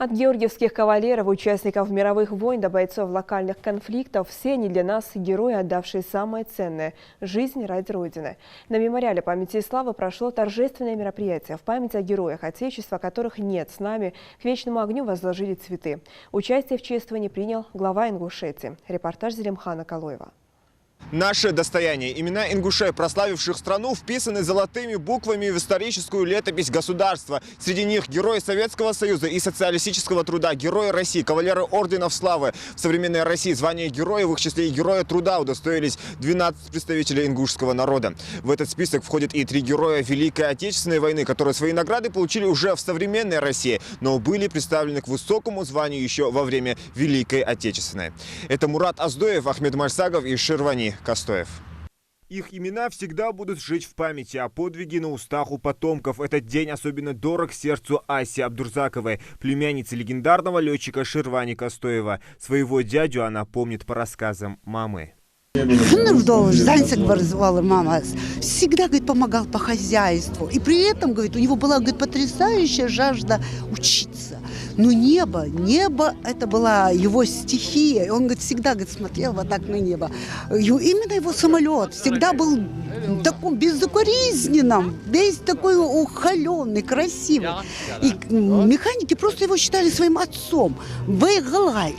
От георгиевских кавалеров, участников мировых войн до бойцов локальных конфликтов, все они для нас герои, отдавшие самое ценное – жизнь ради Родины. На мемориале памяти и славы прошло торжественное мероприятие в память о героях Отечества, которых нет с нами. К вечному огню возложили цветы. Участие в чествовании принял глава Ингушетии. Репортаж Зелимхана Калоева. Наше достояние. Имена ингушей, прославивших страну, вписаны золотыми буквами в историческую летопись государства. Среди них герои Советского Союза и социалистического труда, герои России, кавалеры орденов славы. В современной России звание героя, в их числе и героя труда, удостоились 12 представителей ингушского народа. В этот список входят и 3 героя Великой Отечественной войны, которые свои награды получили уже в современной России, но были представлены к высокому званию еще во время Великой Отечественной. Это Мурат Аздоев, Ахмед Марсагов и Ширвани Костоев. Их имена всегда будут жить в памяти, а подвиги на устах у потомков. Этот день особенно дорог сердцу Аси Абдурзаковой, племянницы легендарного летчика Ширвани Костоева. Своего дядю она помнит по рассказам мамы. Мама всегда, говорит, помогал по хозяйству. И при этом, говорит, у него была, говорит, потрясающая жажда учиться. Но небо, это была его стихия. Он, говорит, всегда, говорит, смотрел вот так на небо. Именно его самолет всегда был таком безукоризненном, весь такой ухоленный, красивый. И механики просто его считали своим отцом. Выгалай,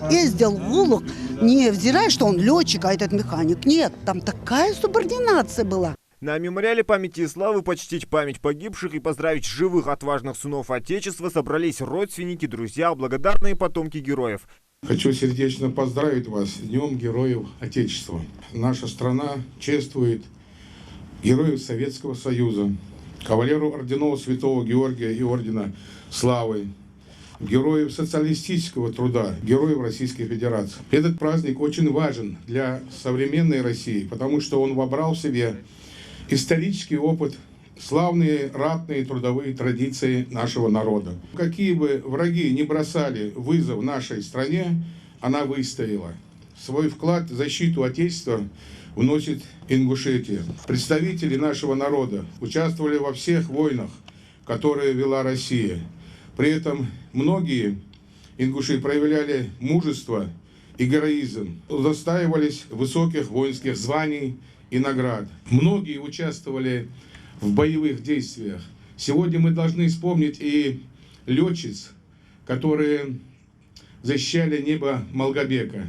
ездил в Улук, не взирая, что он летчик, а этот механик. Нет, там такая субординация была. На мемориале памяти и славы почтить память погибших и поздравить живых отважных сынов Отечества собрались родственники, друзья, благодарные потомки героев. Хочу сердечно поздравить вас с Днем Героев Отечества. Наша страна чествует героев Советского Союза, кавалеру орденов Святого Георгия и Ордена Славы, героев социалистического труда, героев Российской Федерации. Этот праздник очень важен для современной России, потому что он вобрал в себе исторический опыт, славные ратные трудовые традиции нашего народа. Какие бы враги ни бросали вызов нашей стране, она выстояла. Свой вклад в защиту Отечества вносит Ингушетия. Представители нашего народа участвовали во всех войнах, которые вела Россия. При этом многие ингуши проявляли мужество и героизм, удостаивались высоких воинских званий и наград. Многие участвовали в боевых действиях. Сегодня мы должны вспомнить и летчиц, которые защищали небо Малгобека.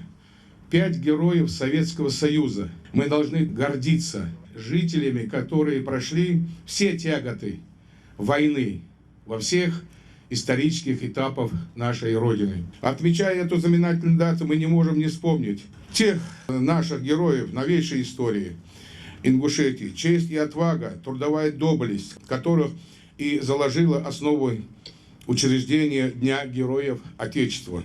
5 героев Советского Союза. Мы должны гордиться жителями, которые прошли все тяготы войны во всех исторических этапов нашей Родины. Отмечая эту знаменательную дату, мы не можем не вспомнить тех наших героев новейшей истории Ингушетии. Честь и отвага, трудовая доблесть, которых и заложила основу учреждения Дня Героев Отечества.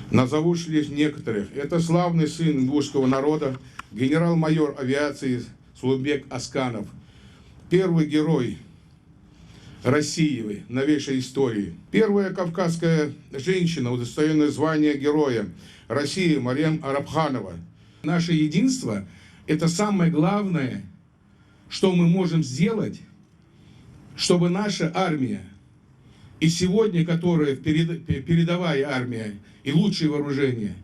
Назову лишь некоторых. Это славный сын ингушского народа, генерал-майор авиации Сулубек Асканов, первый герой России, новейшей истории. Первая кавказская женщина, удостоенная звания героя России, Марьям Арабханова. Наше единство – это самое главное, что мы можем сделать, чтобы наша армия, и сегодня, которая передовая армия и лучшее вооружение,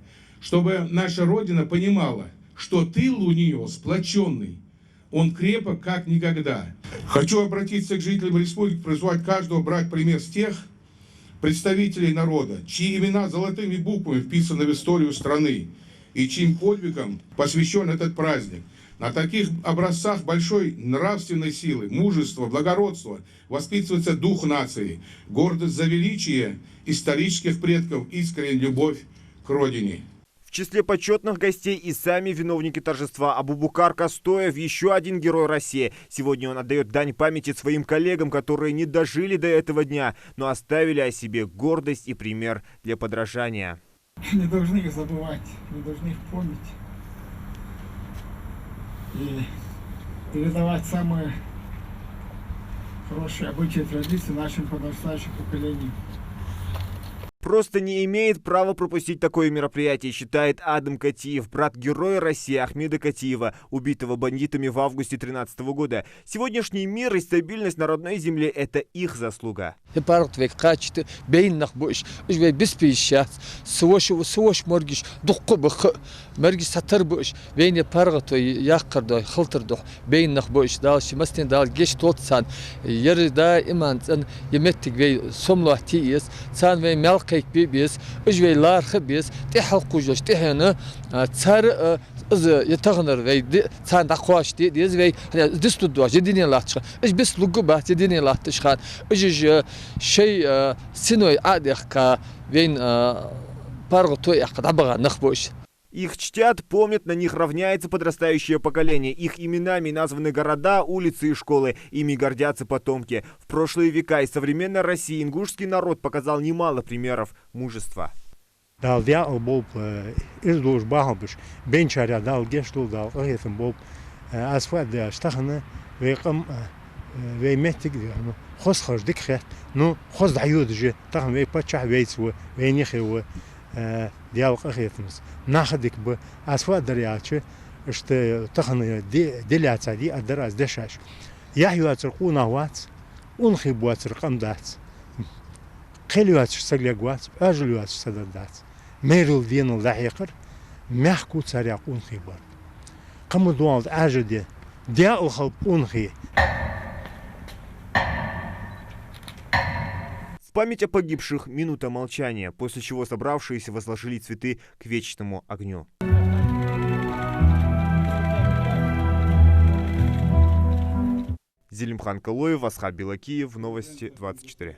чтобы наша Родина понимала, что тыл у нее сплоченный, он крепок как никогда. Хочу обратиться к жителям республики, призвать каждого брать пример с тех представителей народа, чьи имена золотыми буквами вписаны в историю страны и чьим подвигам посвящен этот праздник. На таких образцах большой нравственной силы, мужества, благородства воспитывается дух нации, гордость за величие исторических предков, искренняя любовь к родине. В числе почетных гостей и сами виновники торжества Абубукар Костоев, еще один герой России. Сегодня он отдает дань памяти своим коллегам, которые не дожили до этого дня, но оставили о себе гордость и пример для подражания. Не должны их забывать, не должны их помнить. И передавать самые хорошие обычаи и традиции нашим подрастающим поколениям. просто не имеет права пропустить такое мероприятие, считает Адам Катиев, брат героя России Ахмеда Катиева, убитого бандитами в августе 2013 года. Сегодняшний мир и стабильность на родной земле – это их заслуга. مرجع ستر بوش بين بارغت وياقرد خلطر بين بوش دال شمستين دال جيش توتسان يردا إيمان يمتك بي سملو تيس سان بي ملقيك بيبيس اجوي لار خبيس تحلقو جوش تحنا تسار از يتغنر بي سان دقواش ديز بي دستو دواش جديني لاتش اج بس لوجو با جديني لاتش خان اج شيء سينوي عادك بين بارغت وياقد عبغا نخبوش. Их чтят, помнят, на них равняется подрастающее поколение. Их именами названы города, улицы и школы. Ими гордятся потомки. В прошлые века из современной России ингушский народ показал немало примеров мужества. ديالق أخيتمس ناخدك بأسواق درياتش اشت تخن دليات دي الدراس دشاش يحيوا ترقونا وات ونخي بوات رقم دات قليوات سجلوات أجلوات سددات ميرل دين اللاحقر محكو تسريع ونخي بار قم دوال أجد ديال خلب ونخي. В память о погибших минута молчания, после чего собравшиеся возложили цветы к вечному огню. Зелимхан Калоев, Асхаб Белакиев, Новости 24.